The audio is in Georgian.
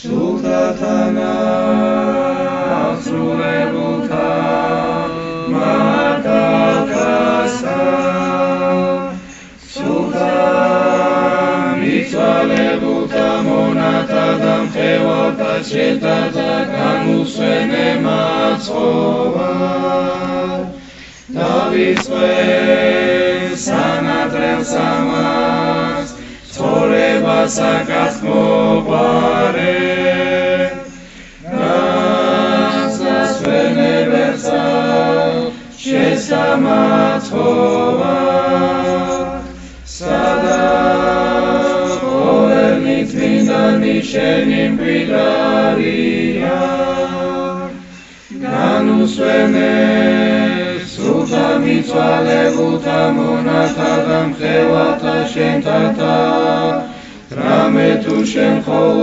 სულთათანა აღსრულებულთა მართალკაცსა სულთა მიცვალებულთა მონათა და მხევალთა შეტათა განუსვენე მაცხოვარ დავიწყე სანატრელს ამას ცხოვრებას აკაც მოყვარე გასასვენებელსა შესამაცხოვარ სადა ყოველნი წმინდანი შენი მკვიდრია განუსვენე სულთა მიცვალებულთა მონათა და მხევალთა შენ თათა რამე თუ შენ